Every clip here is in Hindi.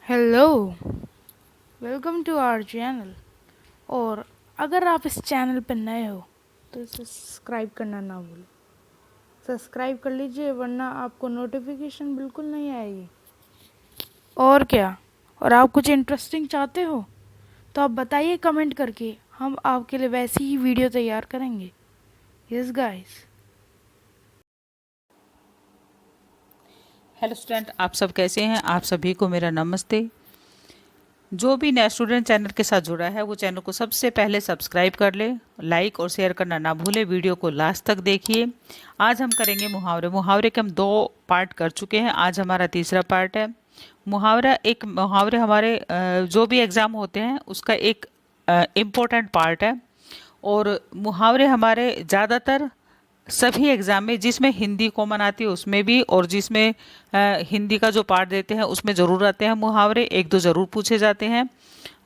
Hello, welcome to our channel. और अगर आप इस चैनल पर नए हो तो इसे सब्सक्राइब करना ना भूलो। सब्सक्राइब कर लीजिए वरना आपको नोटिफिकेशन बिल्कुल नहीं आएगी। और क्या, और आप कुछ इंटरेस्टिंग चाहते हो तो आप बताइए कमेंट करके, हम आपके लिए वैसी ही वीडियो तैयार करेंगे। Yes guys. हेलो स्टूडेंट, आप सब कैसे हैं? आप सभी को मेरा नमस्ते। जो भी नया स्टूडेंट चैनल के साथ जुड़ा है वो चैनल को सबसे पहले सब्सक्राइब कर ले, लाइक और शेयर करना ना भूले। वीडियो को लास्ट तक देखिए। आज हम करेंगे मुहावरे। मुहावरे के हम 2 पार्ट कर चुके हैं, आज हमारा तीसरा पार्ट है। मुहावरे हमारे जो भी एग्ज़ाम होते हैं उसका एक इम्पोर्टेंट पार्ट है। और मुहावरे हमारे ज़्यादातर सभी एग्ज़ाम में, जिसमें हिंदी कॉमन आती है उसमें भी, और जिसमें हिंदी का जो पार्ट देते हैं उसमें ज़रूर आते हैं मुहावरे, एक दो ज़रूर पूछे जाते हैं।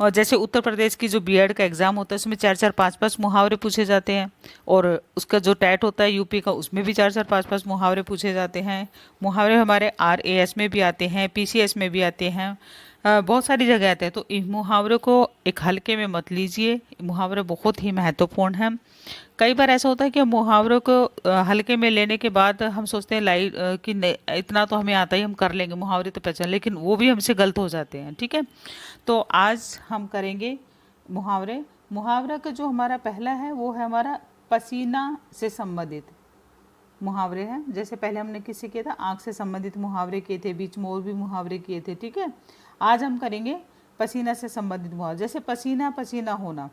और जैसे उत्तर प्रदेश की जो बीएड का एग्ज़ाम होता है उसमें 4-4 5-5 मुहावरे पूछे जाते हैं। और उसका जो टेट होता है यूपी का, उसमें भी 4-4 5-5 मुहावरे पूछे जाते हैं। मुहावरे हमारे आरएएस में भी आते हैं, पीसीएस में भी आते हैं, बहुत सारी जगह आते हैं। तो इन मुहावरे को एक हल्के में मत लीजिए, मुहावरे बहुत ही महत्वपूर्ण हैं। कई बार ऐसा होता है कि मुहावरों को हल्के में लेने के बाद हम सोचते हैं कि इतना तो हमें आता ही, हम कर लेंगे, मुहावरे तो पहचान, लेकिन वो भी हमसे गलत हो जाते हैं। ठीक है, तो आज हम करेंगे मुहावरे। मुहावरा का जो हमारा पहला है वो है हमारा पसीना से संबंधित मुहावरे हैं। जैसे पहले हमने किससे किया था, आँख से संबंधित मुहावरे किए थे, बीच में और भी मुहावरे किए थे। ठीक है, आज हम करेंगे पसीना से संबंधित मुहावरे। जैसे पसीना पसीना होना,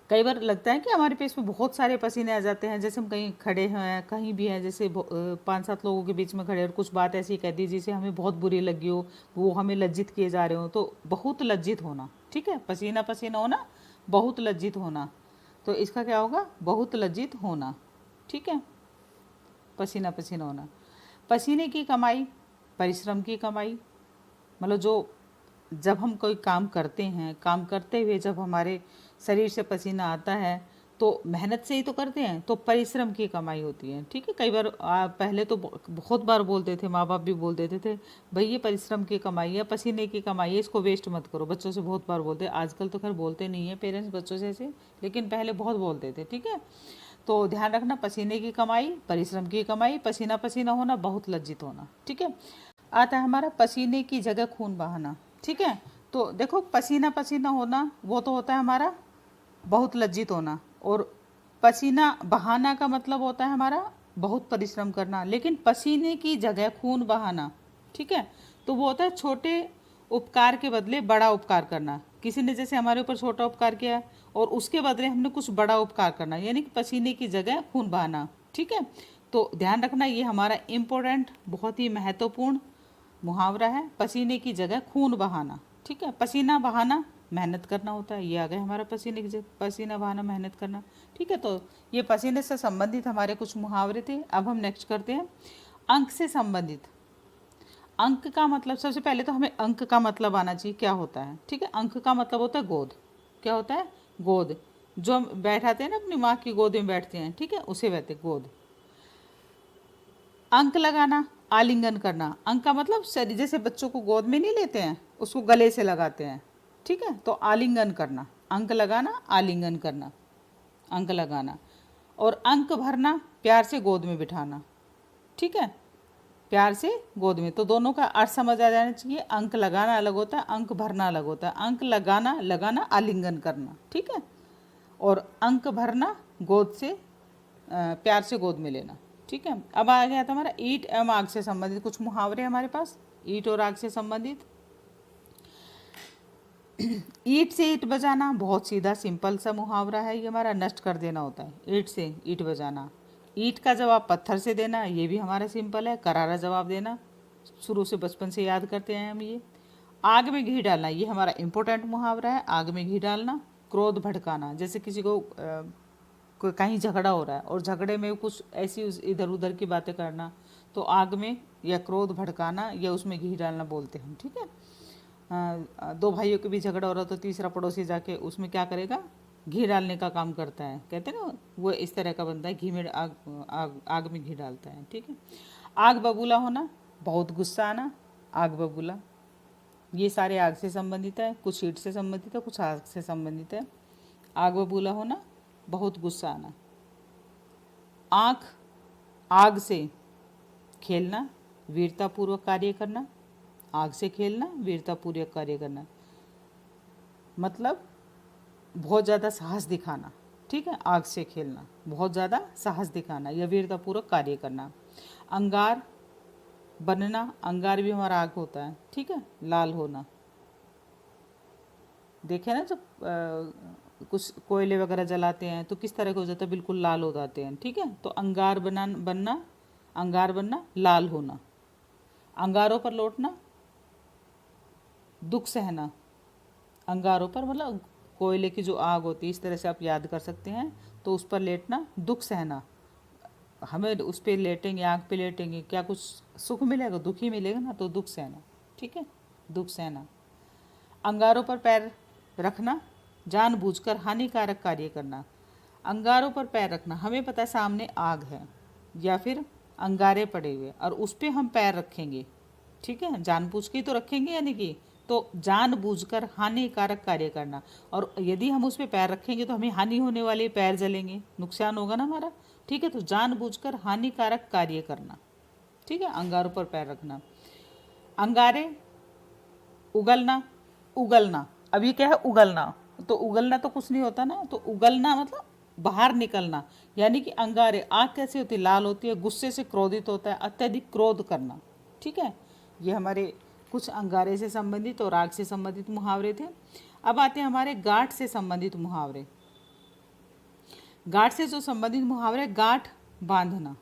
कई बार लगता है कि हमारे फेस पे बहुत सारे पसीने आ जाते हैं। जैसे हम कहीं खड़े हैं, कहीं भी हैं, जैसे 5-7 लोगों के बीच में खड़े और कुछ बात ऐसी कह दी जिसे हमें बहुत बुरी लगी हो, वो हमें लज्जित किए जा रहे हो, तो बहुत लज्जित होना। ठीक है, पसीना पसीना होना, बहुत लज्जित होना। तो इसका क्या होगा, बहुत लज्जित होना। ठीक है, पसीना पसीना होना। पसीने की कमाई, परिश्रम की कमाई, मतलब जो जब हम कोई काम करते हैं, काम करते हुए जब हमारे शरीर से पसीना आता है तो मेहनत से ही तो करते हैं, तो परिश्रम की कमाई होती है। ठीक है, कई बार पहले तो बहुत बार बोलते थे, माँ बाप भी बोल देते थे, भाई ये परिश्रम की कमाई है, पसीने की कमाई है, इसको वेस्ट मत करो। बच्चों से बहुत बार बोलते, आजकल तो खैर बोलते नहीं है पेरेंट्स बच्चों से ऐसे, लेकिन पहले बहुत बोलते थे। ठीक है, तो ध्यान रखना, पसीने की कमाई, परिश्रम की कमाई, पसीना पसीना होना, बहुत लज्जित होना। ठीक है, आता है हमारा पसीने की जगह खून बहाना। ठीक है, तो देखो, पसीना पसीना होना वो तो होता है हमारा बहुत लज्जित होना, और पसीना बहाना का मतलब होता है हमारा बहुत परिश्रम करना। लेकिन पसीने की जगह खून बहाना, ठीक है, तो वो होता है छोटे उपकार के बदले बड़ा उपकार करना। किसी ने जैसे हमारे ऊपर छोटा उपकार किया और उसके बदले हमने कुछ बड़ा उपकार करना, यानी कि पसीने की जगह खून बहाना। ठीक है, तो ध्यान रखना, ये हमारा इम्पोर्टेंट, बहुत ही महत्वपूर्ण मुहावरा है, पसीने की जगह खून बहाना। ठीक है, पसीना बहाना मेहनत करना होता है, ये आ गया हमारा पसीने की जगह, पसीना बहाना मेहनत करना। ठीक है, तो ये पसीने से संबंधित हमारे कुछ मुहावरे थे। अब हम नेक्स्ट करते हैं अंक से संबंधित। अंक का मतलब, सबसे पहले तो हमें अंक का मतलब आना चाहिए, क्या होता है। ठीक है, अंक का मतलब होता है गोद। क्या होता है, गोद। जो हम बैठाते हैं ना, अपनी माँ की गोद में बैठते हैं, ठीक है, उसे कहते हैं गोद। अंक लगाना, आलिंगन करना। अंक का मतलब शरीर, जैसे बच्चों को गोद में नहीं लेते हैं, उसको गले से लगाते हैं। ठीक है, तो आलिंगन करना, अंक लगाना, आलिंगन करना, अंक लगाना। और अंक भरना, प्यार से गोद में बिठाना। ठीक है, प्यार से गोद में, तो दोनों का अर्थ समझ आ जाना चाहिए। अंक लगाना अलग होता है, अंक भरना अलग होता है। अंक लगाना, लगाना आलिंगन करना। ठीक है, और अंक भरना गोद से, प्यार से गोद में लेना। ठीक है, अब आ गया था हमारा ईट एवं आग से संबंधित कुछ मुहावरे हमारे पास, ईट और आग से संबंधित। ईट से ईट बजाना, बहुत सीधा सिंपल सा मुहावरा है, ये हमारा नष्ट कर देना होता है। ईट से ईट बजाना, ईट का जवाब पत्थर से देना, ये भी हमारा सिंपल है, करारा जवाब देना, शुरू से बचपन से याद करते हैं हम ये। आग में घी डालना, ये हमारा इंपॉर्टेंट मुहावरा है, आग में घी डालना। क्रोध भड़काना, जैसे किसी को कोई कहीं झगड़ा हो रहा है और झगड़े में कुछ ऐसी इधर उधर की बातें करना, तो आग में या क्रोध भड़काना या उसमें घी डालना बोलते हैं। ठीक है, दो भाइयों के बीच झगड़ा हो रहा तो तीसरा पड़ोसी जाके उसमें क्या करेगा, घी डालने का काम करता है, कहते हैं ना, वो इस तरह का बनता है, घी में आग में घी डालता है। ठीक है, आग बबूला होना, बहुत गुस्सा आना, आग बबूला। ये सारे आग से संबंधित है, कुछ हीट से संबंधित है, कुछ आग से संबंधित है। आग बबूला होना, बहुत गुस्सा आना। आँख, आग से खेलना, वीरतापूर्वक कार्य करना। आग से खेलना, वीरतापूर्वक कार्य करना, मतलब बहुत ज़्यादा साहस दिखाना। ठीक है, आग से खेलना, बहुत ज़्यादा साहस दिखाना या वीरतापूर्वक कार्य करना। अंगार बनना, अंगार भी हमारा आग होता है। ठीक है, लाल होना, देखे ना जब कुछ कोयले वगैरह जलाते हैं तो किस तरह का हो जाता है, बिल्कुल लाल हो जाते हैं। ठीक है, तो अंगार बनना, अंगार बनना, लाल होना। अंगारों पर लौटना, दुख सहना। अंगारों पर मतलब कोयले की जो आग होती है, इस तरह से आप याद कर सकते हैं। तो उस पर लेटना, दुख सहना, हमें उस पर लेटेंगे, आग पे लेटेंगे, क्या कुछ सुख मिलेगा, दुख ही मिलेगा ना, तो दुख सहना। ठीक है, दुख सहना। अंगारों पर पैर रखना, जानबूझकर हानिकारक कार्य करना। अंगारों पर पैर रखना, हमें पता है सामने आग है या फिर अंगारे पड़े हुए और उस पर हम पैर रखेंगे। ठीक है, जानबूझ के तो रखेंगे, यानी कि तो जानबूझकर हानिकारक कार्य करना। और यदि हम उस पर पैर रखेंगे तो हमें हानि होने वाली, पैर जलेंगे, नुकसान होगा ना हमारा। ठीक है, तो जानबूझकर हानिकारक कार्य करना। ठीक है, अंगारों पर पैर रखना। अंगारे उगलना, उगलना, अब ये क्या है, उगलना। तो उगलना तो कुछ नहीं होता ना, तो उगलना मतलब बाहर निकलना। यानी कि अंगारे, आग कैसी होती है, लाल होती है, गुस्से से क्रोधित होता है, अत्यधिक क्रोध करना। ठीक है, ये हमारे कुछ अंगारे से संबंधित और आग से संबंधित मुहावरे थे। अब आते हैं हमारे गांठ से संबंधित मुहावरे। गांठ से जो संबंधित मुहावरे, गांठ बांधना।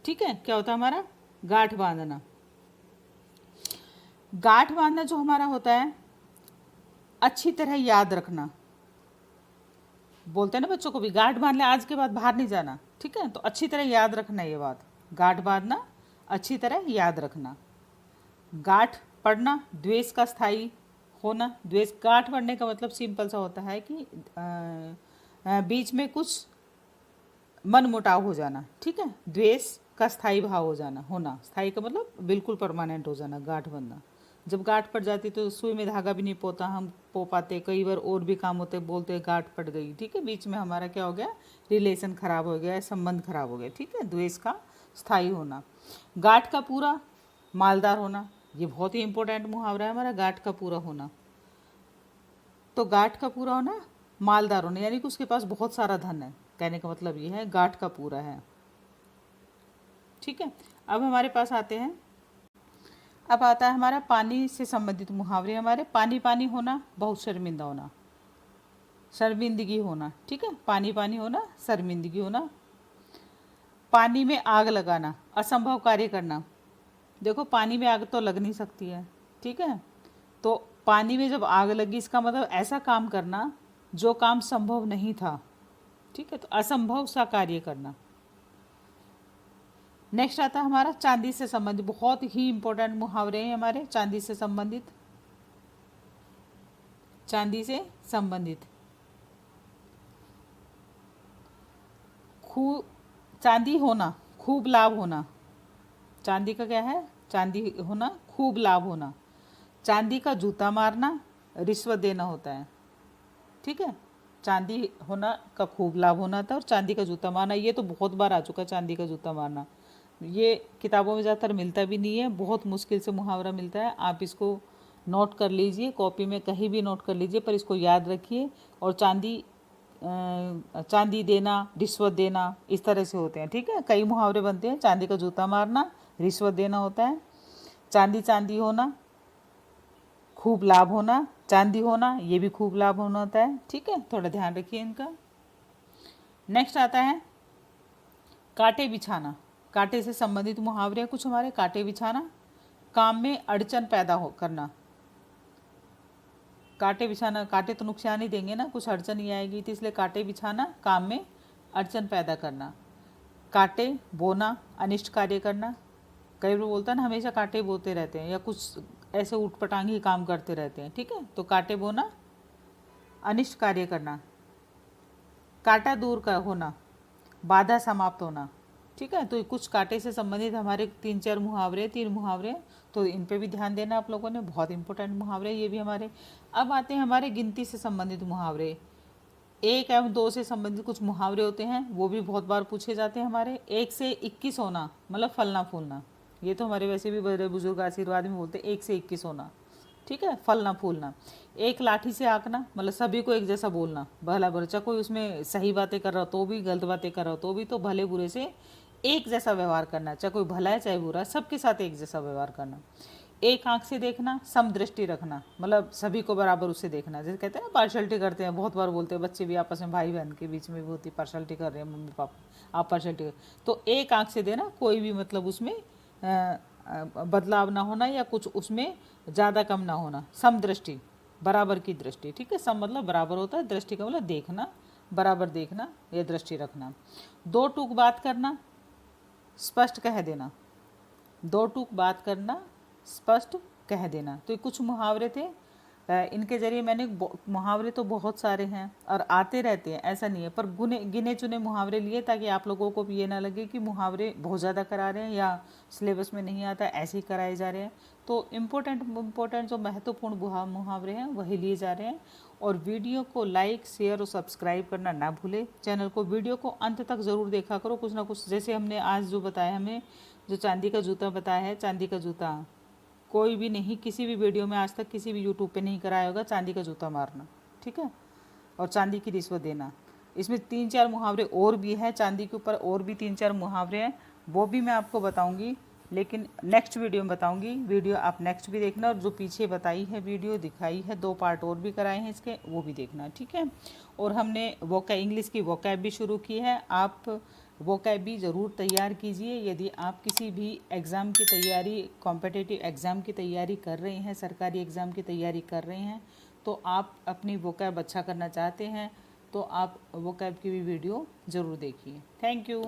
ठीक है, क्या होता है हमारा, गांठ बांधना। गांठ बांधना जो हमारा होता है, अच्छी तरह याद रखना। बोलते हैं ना बच्चों को भी, गांठ बांध ले, आज के बाद बाहर नहीं जाना। ठीक है, तो अच्छी तरह याद रखना ये बात, गांठ बांधना, अच्छी तरह याद रखना। गांठ पड़ना, द्वेष का स्थायी होना। द्वेष, गांठ पड़ने का मतलब सिंपल सा होता है कि बीच में कुछ मन मुटाव हो जाना। ठीक है, द्वेष का स्थायी भाव हो जाना, होना, स्थायी का मतलब बिल्कुल परमानेंट हो जाना, गांठ बनना। जब गांठ पड़ जाती तो सुई में धागा भी नहीं पोता हम पो पाते, कई बार और भी काम होते, बोलते गांठ पड़ गई। ठीक है, बीच में हमारा क्या हो गया, रिलेशन खराब हो गया, संबंध खराब हो गया। ठीक है, द्वेष का स्थायी होना। गांठ का पूरा मालदार होना, ये बहुत ही इंपॉर्टेंट मुहावरा है हमारा, गांठ का पूरा होना। तो गांठ का पूरा होना, मालदार होना, यानी कि उसके पास बहुत सारा धन है, कहने का मतलब ये है, गांठ का पूरा है। ठीक है, अब हमारे पास आते हैं, अब आता है हमारा पानी से संबंधित मुहावरे। हमारे पानी पानी होना, बहुत शर्मिंदा होना, शर्मिंदगी होना। ठीक है, पानी पानी होना, शर्मिंदगी होना। पानी में आग लगाना, असंभव कार्य करना। देखो पानी में आग तो लग नहीं सकती है। ठीक है, तो पानी में जब आग लगी, इसका मतलब ऐसा काम करना जो काम संभव नहीं था। ठीक है, तो असंभव सा कार्य करना। नेक्स्ट आता है हमारा चांदी से संबंधित, बहुत ही इंपॉर्टेंट मुहावरे हैं हमारे चांदी से संबंधित। चांदी से संबंधित, खूब चांदी होना, खूब लाभ होना। चांदी का क्या है, चांदी होना, खूब लाभ होना। चांदी का जूता मारना, रिश्वत देना होता है। ठीक है, चांदी होना का खूब लाभ होना था और चांदी का जूता मारना, ये तो बहुत बार आ चुका है, चांदी का जूता मारना। ये किताबों में ज़्यादातर मिलता भी नहीं है, बहुत मुश्किल से मुहावरा मिलता है। आप इसको नोट कर लीजिए, कॉपी में कहीं भी नोट कर लीजिए, पर इसको याद रखिए। और चांदी देना, रिश्वत देना, इस तरह से होते हैं। ठीक है, कई मुहावरे बनते हैं, चांदी का जूता मारना, रिश्वत देना होता है। चांदी चांदी होना, खूब लाभ होना, चांदी होना, ये भी खूब लाभ होना होता है। ठीक है, थोड़ा ध्यान रखिए इनका। नेक्स्ट आता है कांटे बिछाना। कांटे से संबंधित मुहावरे हैं कुछ हमारे। कांटे बिछाना, काम में अड़चन पैदा हो करना। कांटे बिछाना, कांटे तो नुकसान ही देंगे ना, कुछ अड़चन ही आएगी, तो इसलिए कांटे बिछाना, काम में अड़चन पैदा करना। कांटे बोना, अनिष्ट कार्य करना। कई बार बोलता है ना, हमेशा कांटे बोते रहते हैं या कुछ ऐसे उठपटांग ही काम करते रहते हैं। ठीक है, तो कांटे बोना, अनिष्ट कार्य करना। कांटा दूर का होना, बाधा समाप्त होना। ठीक है। तो कुछ कांटे से संबंधित हमारे 3 मुहावरे, तो इन पे भी ध्यान देना आप लोगों ने, बहुत इंपॉर्टेंट मुहावरे ये भी हमारे। अब आते हैं हमारे गिनती से संबंधित मुहावरे। 1 एवं 2 से संबंधित कुछ मुहावरे होते हैं, वो भी बहुत बार पूछे जाते हैं हमारे। 1 से 21 होना मतलब फलना फूलना, ये तो हमारे वैसे भी बड़े बुजुर्ग आशीर्वाद में बोलते हैं 1 से 21 होना, ठीक है, फलना फूलना। 1 लाठी से आंकना मतलब सभी को एक जैसा बोलना, भला बुरा, चाहे कोई उसमें सही बातें कर रहा हो तो भी, गलत बातें कर रहा हो तो भी, तो भले बुरे से एक जैसा व्यवहार करना, चाहे कोई भला है चाहे बुरा, सबके साथ एक जैसा व्यवहार करना। 1 आंख से देखना, समदृष्टि रखना मतलब सभी को बराबर उससे देखना, जैसे कहते हैं ना पार्शलिटी करते हैं, बहुत बार बोलते हैं बच्चे भी आपस में, भाई बहन के बीच में भी होती पार्शलिटी कर रहे हैं मम्मी पापा, आप पार्शलिटी तो 1 आंख से देना, कोई भी मतलब उसमें बदलाव ना होना या कुछ उसमें ज़्यादा कम ना होना। समदृष्टि बराबर की दृष्टि, ठीक है, सम मतलब बराबर होता है, दृष्टि का मतलब देखना, बराबर देखना या दृष्टि रखना। 2 टूक बात करना, स्पष्ट कह देना, 2 टूक बात करना, स्पष्ट कह देना। तो ये कुछ मुहावरे थे, इनके जरिए मैंने मुहावरे तो बहुत सारे हैं और आते रहते हैं, ऐसा नहीं है, पर गिने चुने मुहावरे लिए ताकि आप लोगों को भी ये ना लगे कि मुहावरे बहुत ज़्यादा करा रहे हैं या सिलेबस में नहीं आता ऐसे ही कराए जा रहे हैं। तो इम्पोर्टेंट जो महत्वपूर्ण मुहावरे हैं वही लिए जा रहे हैं। और वीडियो को लाइक, शेयर और सब्सक्राइब करना ना भूले। चैनल को, वीडियो को अंत तक ज़रूर देखा करो, कुछ ना कुछ, जैसे हमने आज जो बताया, हमें जो चांदी का जूता बताया है, चांदी का जूता कोई भी नहीं, किसी भी वीडियो में आज तक किसी भी यूट्यूब पे नहीं कराया होगा चांदी का जूता मारना, ठीक है, और चांदी की रिश्वत देना। इसमें 3-4 मुहावरे और भी हैं, चांदी के ऊपर और भी 3-4 मुहावरे हैं, वो भी मैं आपको बताऊंगी, लेकिन नेक्स्ट वीडियो में बताऊंगी। वीडियो आप नेक्स्ट भी देखना, और जो पीछे बताई है वीडियो दिखाई है, 2 पार्ट और भी कराए हैं इसके, वो भी देखना, ठीक है। और हमने इंग्लिश की वोकैब भी शुरू की है, आप वोकैब भी ज़रूर तैयार कीजिए। यदि आप किसी भी एग्ज़ाम की तैयारी, कॉम्पिटिटिव एग्ज़ाम की तैयारी कर रहे हैं, सरकारी एग्ज़ाम की तैयारी कर रहे हैं, तो आप अपनी वोकैब अच्छा करना चाहते हैं, तो आप वोकैब की भी वीडियो ज़रूर देखिए। Thank you.